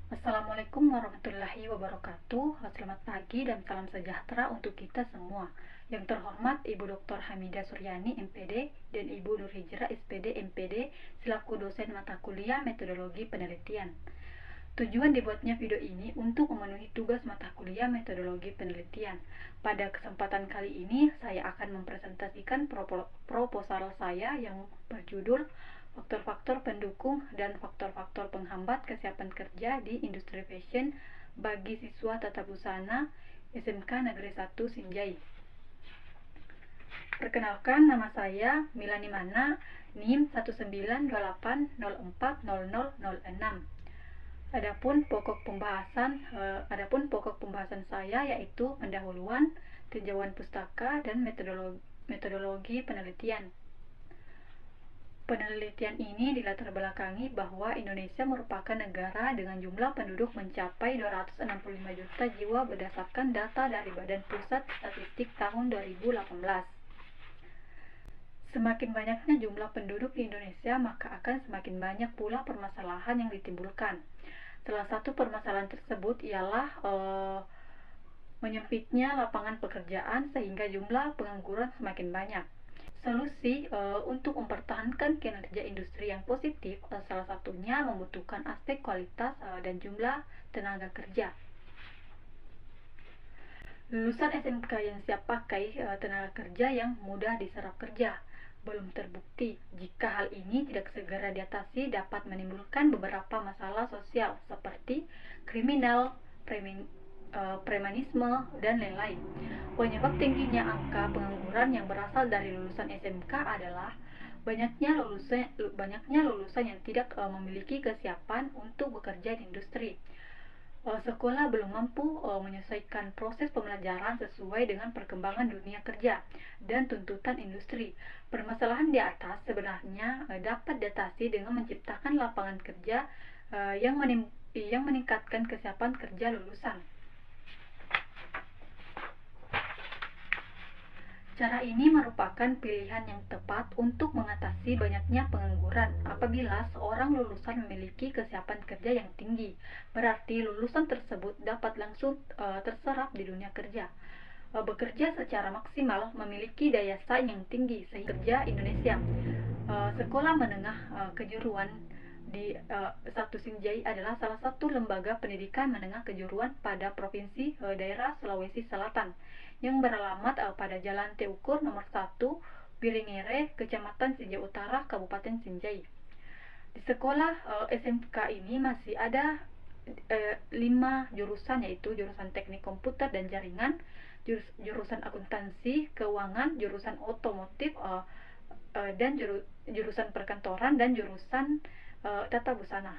Assalamualaikum warahmatullahi wabarakatuh. Selamat pagi dan salam sejahtera untuk kita semua. Yang terhormat Ibu Dr. Hamidah Suryani MPD dan Ibu Nur Hijrah SPD MPD selaku dosen mata kuliah Metodologi Penelitian. Tujuan dibuatnya video ini untuk memenuhi tugas mata kuliah Metodologi Penelitian. Pada kesempatan kali ini saya akan mempresentasikan proposal saya yang berjudul faktor-faktor pendukung dan faktor-faktor penghambat kesiapan kerja di industri fashion bagi siswa tata busana SMK Negeri 1 Sinjai. Perkenalkan, nama saya Milani Mana, NIM 19280400006. Adapun pokok pembahasan saya yaitu pendahuluan, tinjauan pustaka, dan metodologi penelitian. Penelitian ini dilatar belakangi bahwa Indonesia merupakan negara dengan jumlah penduduk mencapai 265 juta jiwa berdasarkan data dari Badan Pusat Statistik tahun 2018. Semakin banyaknya jumlah penduduk di Indonesia, maka akan semakin banyak pula permasalahan yang ditimbulkan. Salah satu permasalahan tersebut ialah menyempitnya lapangan pekerjaan sehingga jumlah pengangguran semakin banyak. Solusi untuk mempertahankan kinerja industri yang positif salah satunya membutuhkan aspek kualitas dan jumlah tenaga kerja. Lulusan SMK yang siap pakai tenaga kerja yang mudah diserap kerja belum terbukti. Jika hal ini tidak segera diatasi, dapat menimbulkan beberapa masalah sosial seperti kriminal, premanisme, dan lain-lain. Penyebab tingginya angka pengangguran yang berasal dari lulusan SMK adalah banyaknya lulusan yang tidak memiliki kesiapan untuk bekerja di industri. Sekolah belum mampu menyesuaikan proses pembelajaran sesuai dengan perkembangan dunia kerja dan tuntutan industri. Permasalahan di atas sebenarnya dapat diatasi dengan menciptakan lapangan kerja yang meningkatkan kesiapan kerja lulusan. Cara ini merupakan pilihan yang tepat untuk mengatasi banyaknya pengangguran. Apabila seorang lulusan memiliki kesiapan kerja yang tinggi, berarti lulusan tersebut dapat langsung terserap di dunia kerja. Bekerja secara maksimal, memiliki daya saing yang tinggi sehingga kerja Indonesia. Sekolah menengah kejuruan di 1 Sinjai adalah salah satu lembaga pendidikan menengah kejuruan pada provinsi daerah Sulawesi Selatan yang beralamat pada Jalan Teukur nomor 1, Biringere, Kecamatan Sinjai Utara, Kabupaten Sinjai. Di sekolah SMK ini masih ada 5 jurusan, yaitu jurusan teknik komputer dan jaringan, jurusan akuntansi, keuangan, jurusan otomotif, dan jurusan perkantoran, dan jurusan tata busana.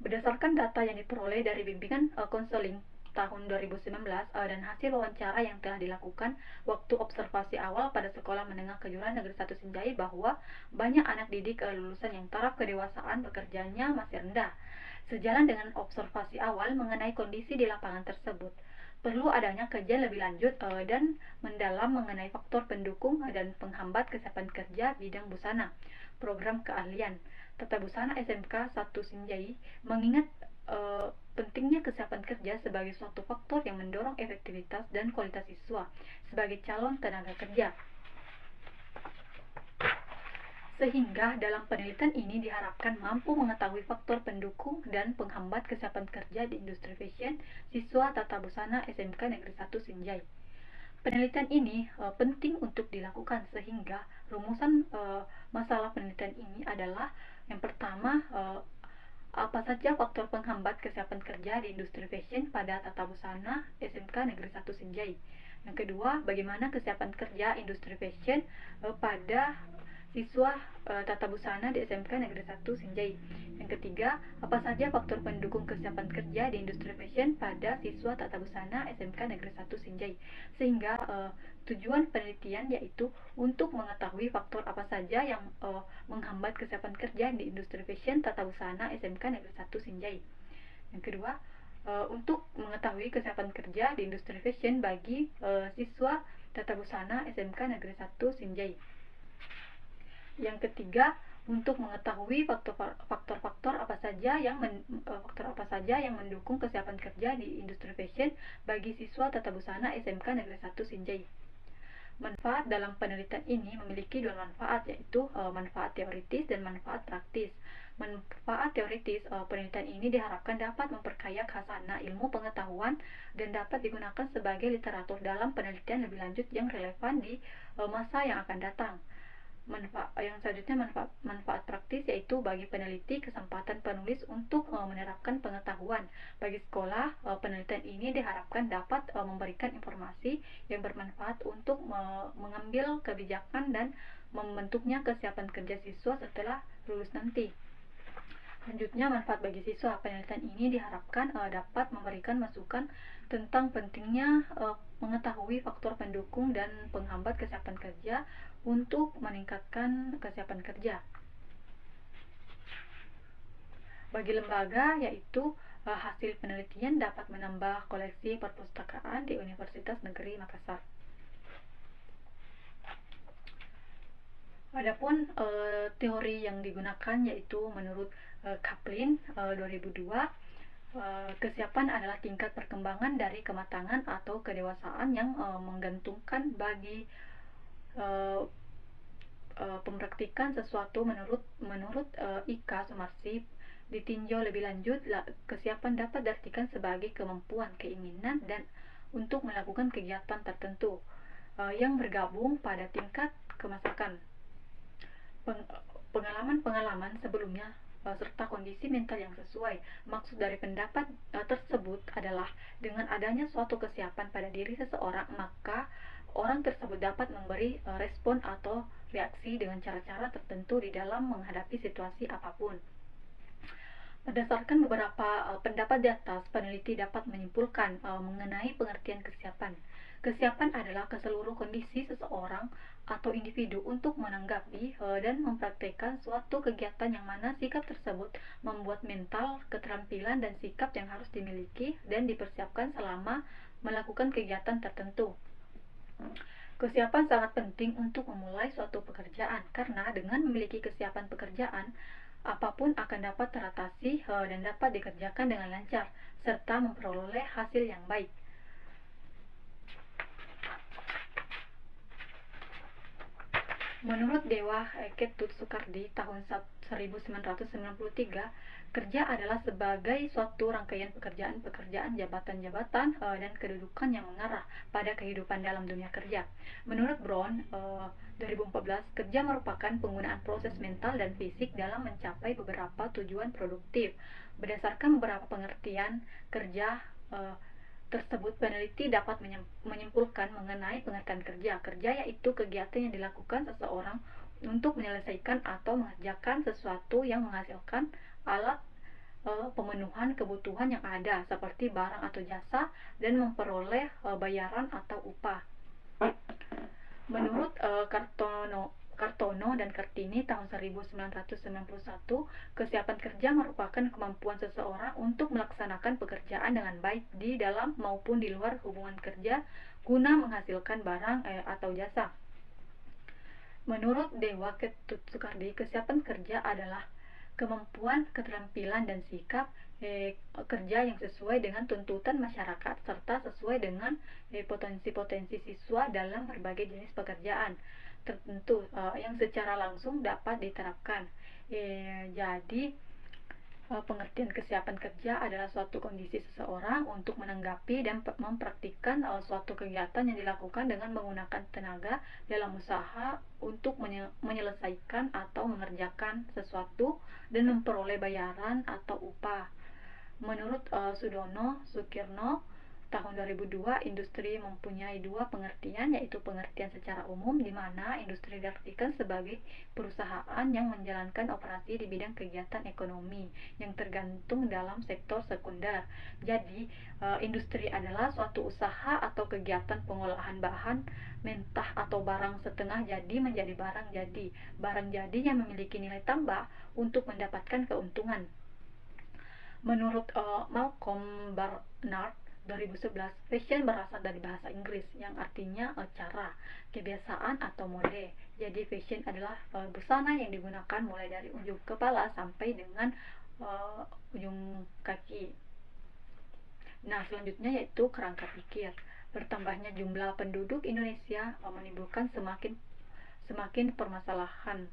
Berdasarkan data yang diperoleh dari bimbingan konseling tahun 2019 dan hasil wawancara yang telah dilakukan waktu observasi awal pada Sekolah Menengah Kejuruan Negeri 1 Sinjai, bahwa banyak anak didik lulusan yang taraf kedewasaan bekerjanya masih rendah. Sejalan dengan observasi awal mengenai kondisi di lapangan tersebut, perlu adanya kajian lebih lanjut dan mendalam mengenai faktor pendukung dan penghambat kesiapan kerja bidang busana. Program keahlian Tata Busana SMK 1 Sinjai mengingat pentingnya kesiapan kerja sebagai suatu faktor yang mendorong efektivitas dan kualitas siswa sebagai calon tenaga kerja. Sehingga dalam penelitian ini diharapkan mampu mengetahui faktor pendukung dan penghambat kesiapan kerja di industri fashion siswa tata busana SMK Negeri 1 Sinjai. Penelitian ini penting untuk dilakukan sehingga rumusan masalah penelitian ini adalah: yang pertama, apa saja faktor penghambat kesiapan kerja di industri fashion pada tata busana SMK Negeri 1 Sinjai. Yang kedua, bagaimana kesiapan kerja industri fashion pada siswa tata busana di SMK Negeri 1 Sinjai. Yang ketiga, apa saja faktor pendukung kesiapan kerja di industri fashion pada siswa tata busana SMK Negeri 1 Sinjai. Sehingga tujuan penelitian yaitu untuk mengetahui faktor apa saja yang menghambat kesiapan kerja di industri fashion tata busana SMK Negeri 1 Sinjai. Yang kedua, untuk mengetahui kesiapan kerja di industri fashion bagi siswa tata busana SMK Negeri 1 Sinjai. Yang ketiga, untuk mengetahui faktor-faktor apa saja yang mendukung kesiapan kerja di industri fashion bagi siswa tata busana SMK Negeri 1 Sinjai. Manfaat dalam penelitian ini memiliki dua manfaat, yaitu manfaat teoritis dan manfaat praktis. Manfaat teoritis, penelitian ini diharapkan dapat memperkaya khazanah ilmu pengetahuan dan dapat digunakan sebagai literatur dalam penelitian lebih lanjut yang relevan di masa yang akan datang. Yang selanjutnya manfaat praktis, yaitu bagi peneliti kesempatan penulis untuk menerapkan pengetahuan. Bagi sekolah, penelitian ini diharapkan dapat memberikan informasi yang bermanfaat untuk mengambil kebijakan dan membentuknya kesiapan kerja siswa setelah lulus nanti. Selanjutnya, manfaat bagi siswa. Penelitian ini diharapkan dapat memberikan masukan tentang pentingnya mengetahui faktor pendukung dan penghambat kesiapan kerja untuk meningkatkan kesiapan kerja. Bagi lembaga, yaitu hasil penelitian dapat menambah koleksi perpustakaan di Universitas Negeri Makassar. Adapun teori yang digunakan yaitu menurut Kaplan 2002, kesiapan adalah tingkat perkembangan dari kematangan atau kedewasaan yang menggantungkan bagi pempraktikan sesuatu. Menurut Ika Sumarsi, ditinjau lebih lanjut, kesiapan dapat diartikan sebagai kemampuan, keinginan, dan untuk melakukan kegiatan tertentu yang bergabung pada tingkat kemasakan. Pengalaman-pengalaman sebelumnya serta kondisi mental yang sesuai. Maksud dari pendapat tersebut adalah dengan adanya suatu kesiapan pada diri seseorang, maka orang tersebut dapat memberi respon atau reaksi dengan cara-cara tertentu di dalam menghadapi situasi apapun. Berdasarkan beberapa pendapat di atas, peneliti dapat menyimpulkan mengenai pengertian kesiapan. Kesiapan adalah keseluruh kondisi seseorang atau individu untuk menanggapi dan mempraktekkan suatu kegiatan yang mana sikap tersebut membuat mental, keterampilan, dan sikap yang harus dimiliki dan dipersiapkan selama melakukan kegiatan tertentu. Kesiapan sangat penting untuk memulai suatu pekerjaan, karena dengan memiliki kesiapan pekerjaan, apapun akan dapat teratasi dan dapat dikerjakan dengan lancar, serta memperoleh hasil yang baik. Menurut Dewa Ketut Soekardi tahun 1993, kerja adalah sebagai suatu rangkaian pekerjaan-pekerjaan, jabatan-jabatan, dan kedudukan yang mengarah pada kehidupan dalam dunia kerja. Menurut Brown 2014, kerja merupakan penggunaan proses mental dan fisik dalam mencapai beberapa tujuan produktif. Berdasarkan beberapa pengertian kerja tersebut, peneliti dapat menyimpulkan mengenai pengertian kerja. Kerja yaitu kegiatan yang dilakukan seseorang untuk menyelesaikan atau mengerjakan sesuatu yang menghasilkan alat pemenuhan kebutuhan yang ada, seperti barang atau jasa, dan memperoleh bayaran atau upah. Menurut Kartono dan Kartini tahun 1991, kesiapan kerja merupakan kemampuan seseorang untuk melaksanakan pekerjaan dengan baik di dalam maupun di luar hubungan kerja guna menghasilkan barang atau jasa. Menurut Dewa Ketut Soekardi, kesiapan kerja adalah kemampuan, keterampilan, dan sikap kerja yang sesuai dengan tuntutan masyarakat serta sesuai dengan potensi-potensi siswa dalam berbagai jenis pekerjaan tertentu yang secara langsung dapat diterapkan. Jadi pengertian kesiapan kerja adalah suatu kondisi seseorang untuk menanggapi dan mempraktikkan suatu kegiatan yang dilakukan dengan menggunakan tenaga dalam usaha untuk menyelesaikan atau mengerjakan sesuatu dan memperoleh bayaran atau upah. Menurut Sudono Sukirno tahun 2002, industri mempunyai dua pengertian, yaitu pengertian secara umum, di mana industri diartikan sebagai perusahaan yang menjalankan operasi di bidang kegiatan ekonomi yang tergantung dalam sektor sekunder. Jadi, industri adalah suatu usaha atau kegiatan pengolahan bahan mentah atau barang setengah jadi menjadi barang jadi. Barang jadi yang memiliki nilai tambah untuk mendapatkan keuntungan. Menurut Malcolm Barnard 2011, fashion berasal dari bahasa Inggris yang artinya cara, kebiasaan atau mode. Jadi fashion adalah busana yang digunakan mulai dari ujung kepala sampai dengan ujung kaki. Nah, selanjutnya yaitu kerangka pikir. Bertambahnya jumlah penduduk Indonesia menimbulkan semakin permasalahan.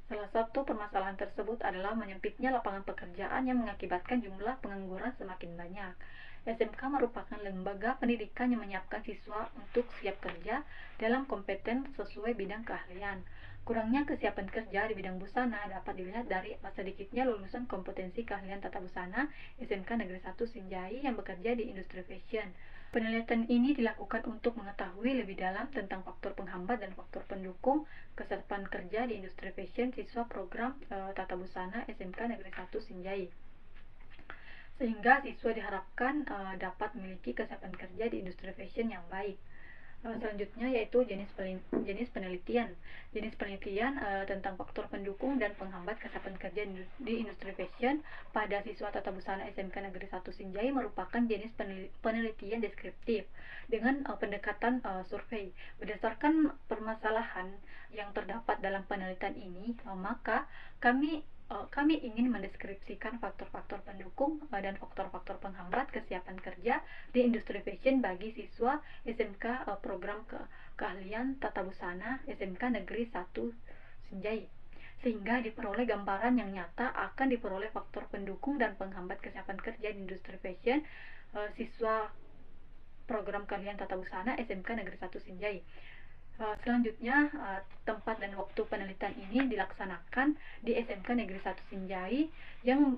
Salah satu permasalahan tersebut adalah menyempitnya lapangan pekerjaan yang mengakibatkan jumlah pengangguran semakin banyak. SMK merupakan lembaga pendidikan yang menyiapkan siswa untuk siap kerja dalam kompeten sesuai bidang keahlian. Kurangnya kesiapan kerja di bidang busana dapat dilihat dari sedikitnya lulusan kompetensi keahlian tata busana SMK Negeri 1 Sinjai yang bekerja di industri fashion. Penelitian ini dilakukan untuk mengetahui lebih dalam tentang faktor penghambat dan faktor pendukung kesiapan kerja di industri fashion siswa program tata busana SMK Negeri 1 Sinjai. Sehingga siswa diharapkan dapat memiliki kesiapan kerja di industri fashion yang baik. Selanjutnya yaitu jenis penelitian. Jenis penelitian tentang faktor pendukung dan penghambat kesiapan kerja di industri fashion pada siswa tata busana SMK Negeri 1 Sinjai merupakan jenis penelitian deskriptif dengan pendekatan survei. Berdasarkan permasalahan yang terdapat dalam penelitian ini, maka kami ingin mendeskripsikan faktor-faktor pendukung dan faktor-faktor penghambat kesiapan kerja di industri fashion bagi siswa SMK program keahlian tata busana SMK Negeri 1 Sinjai, sehingga diperoleh gambaran yang nyata akan diperoleh faktor pendukung dan penghambat kesiapan kerja di industri fashion siswa program keahlian tata busana SMK Negeri 1 Sinjai. Selanjutnya, tempat dan waktu penelitian ini dilaksanakan di SMK Negeri 1 Sinjai yang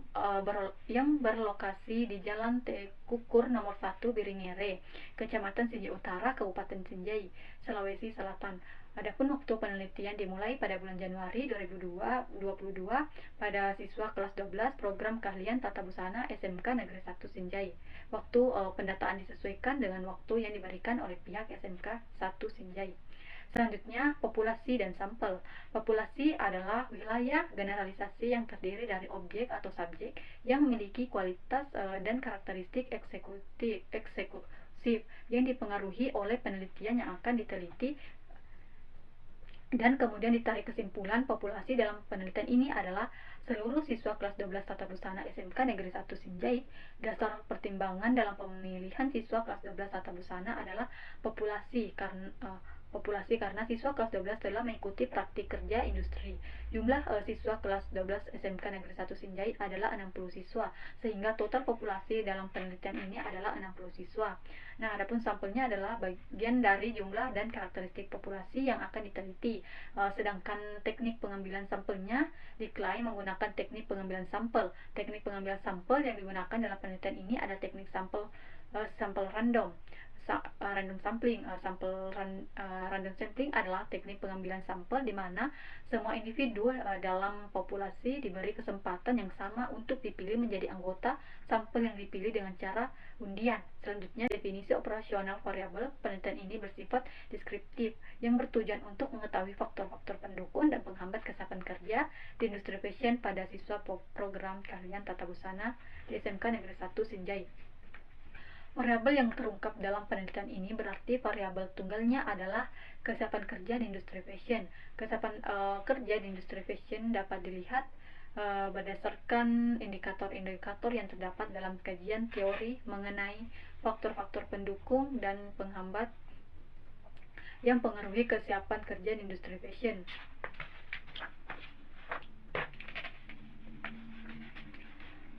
berlokasi di Jalan Tekukur nomor 1 Biringere, Kecamatan Sinjai Utara, Kabupaten Sinjai, Sulawesi Selatan. Adapun waktu penelitian dimulai pada bulan Januari 2022 pada siswa kelas 12 program keahlian tata busana SMK Negeri 1 Sinjai. Waktu pendataan disesuaikan dengan waktu yang diberikan oleh pihak SMK 1 Sinjai. Selanjutnya, populasi dan sampel. Populasi adalah wilayah generalisasi yang terdiri dari objek atau subjek yang memiliki kualitas dan karakteristik eksekutif yang dipengaruhi oleh penelitian yang akan diteliti, dan kemudian ditarik kesimpulan. Populasi dalam penelitian ini adalah seluruh siswa kelas 12 tata busana SMK Negeri 1 Sinjai. Dasar pertimbangan dalam pemilihan siswa kelas 12 tata busana adalah populasi karena siswa kelas 12 telah mengikuti praktik kerja industri. Jumlah siswa kelas 12 SMK Negeri 1 Sinjai adalah 60 siswa, sehingga total populasi dalam penelitian ini adalah 60 siswa. Nah, adapun sampelnya adalah bagian dari jumlah dan karakteristik populasi yang akan diteliti. Sedangkan teknik pengambilan sampelnya diklaim menggunakan teknik pengambilan sampel. Teknik pengambilan sampel yang digunakan dalam penelitian ini ada teknik sampel random sampling. Random sampling adalah teknik pengambilan sampel di mana semua individu dalam populasi diberi kesempatan yang sama untuk dipilih menjadi anggota sampel yang dipilih dengan cara undian. Selanjutnya, definisi operasional variabel penelitian ini bersifat deskriptif yang bertujuan untuk mengetahui faktor-faktor pendukung dan penghambat kesiapan kerja di industri fashion pada siswa program keahlian tata busana di SMK Negeri 1 Sinjai. Variabel yang terungkap dalam penelitian ini berarti variabel tunggalnya adalah kesiapan kerja di industri fashion. Kesiapan kerja di industri fashion dapat dilihat berdasarkan indikator-indikator yang terdapat dalam kajian teori mengenai faktor-faktor pendukung dan penghambat yang mempengaruhi kesiapan kerja di industri fashion.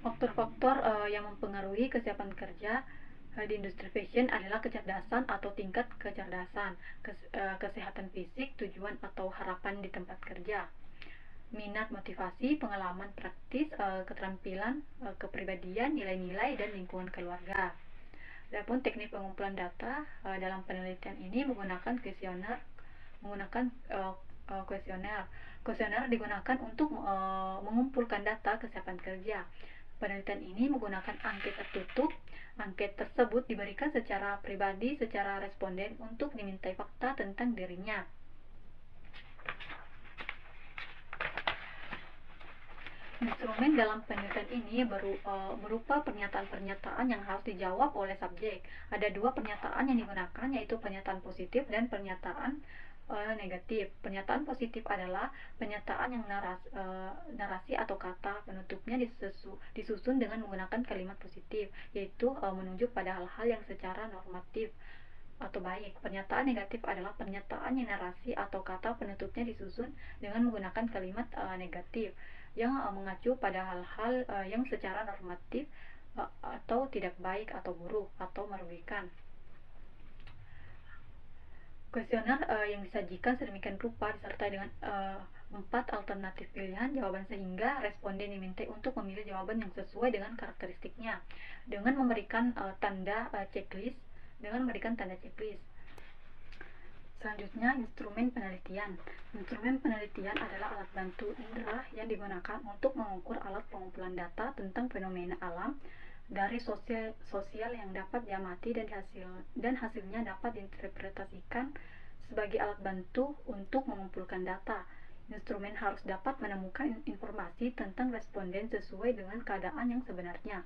Faktor-faktor yang mempengaruhi kesiapan kerja di industri fashion adalah kecerdasan atau tingkat kecerdasan, kesehatan fisik, tujuan atau harapan di tempat kerja, minat, motivasi, pengalaman praktis, keterampilan, kepribadian, nilai-nilai, dan lingkungan keluarga. Adapun teknik pengumpulan data dalam penelitian ini menggunakan kuesioner. Kuesioner digunakan untuk mengumpulkan data kesiapan kerja. Penelitian ini menggunakan angket tertutup. Angket tersebut diberikan secara pribadi secara responden untuk dimintai fakta tentang dirinya. Instrumen dalam penelitian ini berupa pernyataan-pernyataan yang harus dijawab oleh subjek. Ada dua pernyataan yang digunakan, yaitu pernyataan positif dan pernyataan negatif. Pernyataan positif adalah pernyataan yang narasi atau kata penutupnya disusun dengan menggunakan kalimat positif, yaitu menunjuk pada hal-hal yang secara normatif atau baik. Pernyataan negatif adalah pernyataan yang narasi atau kata penutupnya disusun dengan menggunakan kalimat negatif yang mengacu pada hal-hal yang secara normatif atau tidak baik atau buruk atau merugikan. Kuesioner yang disajikan sedemikian rupa disertai dengan 4 alternatif pilihan jawaban sehingga responden diminta untuk memilih jawaban yang sesuai dengan karakteristiknya dengan memberikan tanda checklist. Selanjutnya, instrumen penelitian. Instrumen penelitian adalah alat bantu indera yang digunakan untuk mengukur alat pengumpulan data tentang fenomena alam dari sosial yang dapat diamati dan hasilnya dapat diinterpretasikan sebagai alat bantu untuk mengumpulkan data. Instrumen harus dapat menemukan informasi tentang responden sesuai dengan keadaan yang sebenarnya.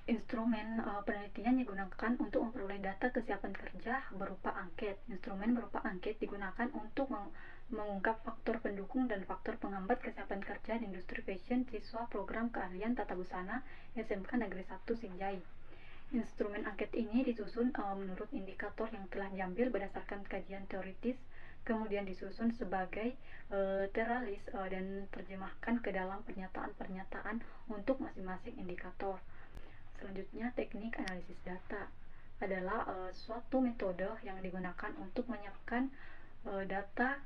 Instrumen penelitian digunakan untuk memperoleh data kesiapan kerja berupa angket. Instrumen berupa angket digunakan untuk mengungkap faktor pendukung dan faktor penghambat kesiapan kerja di industri fashion siswa program keahlian tata busana SMK Negeri 1 Sinjai. Instrumen angket ini disusun menurut indikator yang telah diambil berdasarkan kajian teoritis, kemudian disusun sebagai teralis dan terjemahkan ke dalam pernyataan-pernyataan untuk masing-masing indikator. Selanjutnya, teknik analisis data adalah suatu metode yang digunakan untuk menyiapkan data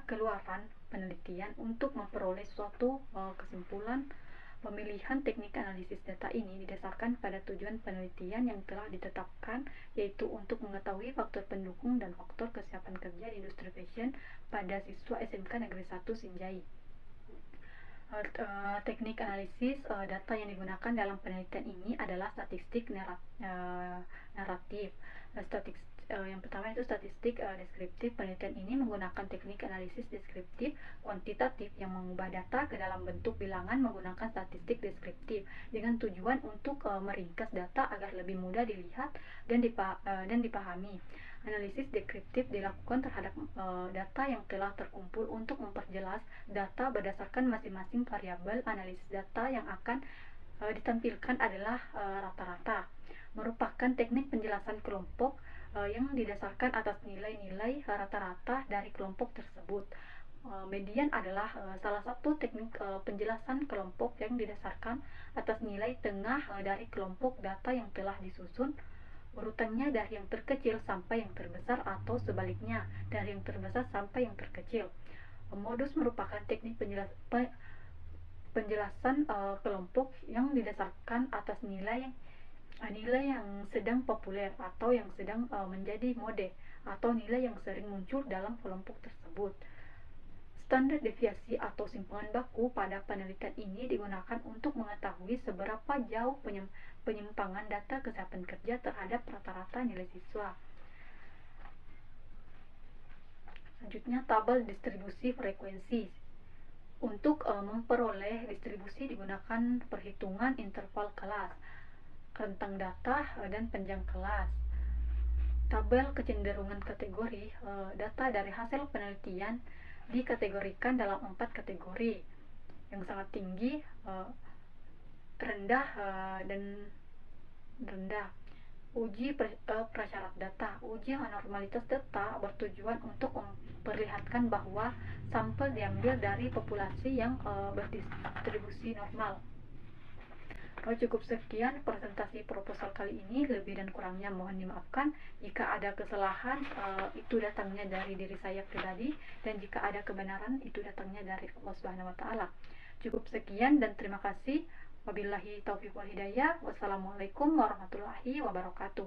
keluaran penelitian untuk memperoleh suatu kesimpulan. Pemilihan teknik analisis data ini didasarkan pada tujuan penelitian yang telah ditetapkan, yaitu untuk mengetahui faktor pendukung dan faktor kesiapan kerja di industri fashion pada siswa SMK Negeri 1 Sinjai. Teknik analisis data yang digunakan dalam penelitian ini adalah statistik naratif. Yang pertama itu statistik deskriptif. Penelitian ini menggunakan teknik analisis deskriptif kuantitatif yang mengubah data ke dalam bentuk bilangan menggunakan statistik deskriptif dengan tujuan untuk meringkas data agar lebih mudah dilihat dan dipahami. Analisis deskriptif dilakukan terhadap data yang telah terkumpul untuk memperjelas data berdasarkan masing-masing variabel. Analisis data yang akan ditampilkan adalah rata-rata, merupakan teknik penjelasan kelompok yang didasarkan atas nilai-nilai rata-rata dari kelompok tersebut. Median adalah salah satu teknik penjelasan kelompok yang didasarkan atas nilai tengah dari kelompok data yang telah disusun, urutannya dari yang terkecil sampai yang terbesar atau sebaliknya dari yang terbesar sampai yang terkecil. Modus merupakan teknik penjelasan kelompok yang didasarkan atas nilai yang sedang populer atau yang sedang menjadi mode atau nilai yang sering muncul dalam kelompok tersebut. Standar deviasi atau simpangan baku pada penelitian ini digunakan untuk mengetahui seberapa jauh penyimpangan data kesiapan kerja terhadap rata-rata nilai siswa. Selanjutnya, tabel distribusi frekuensi. Untuk memperoleh distribusi digunakan perhitungan interval kelas, rentang data, dan panjang kelas. Tabel kecenderungan kategori data dari hasil penelitian dikategorikan dalam 4 kategori, yang sangat tinggi, rendah, dan rendah. Uji prasyarat data. Uji anormalitas data bertujuan untuk memperlihatkan bahwa sampel diambil dari populasi yang berdistribusi normal. Cukup sekian presentasi proposal kali ini, lebih dan kurangnya mohon dimaafkan. Jika ada kesalahan, itu datangnya dari diri saya pribadi, dan jika ada kebenaran, itu datangnya dari Allah Subhanahu wa Ta'ala. Cukup sekian dan terima kasih. Wabillahi taufiq wal hidayah. Wassalamualaikum warahmatullahi wabarakatuh.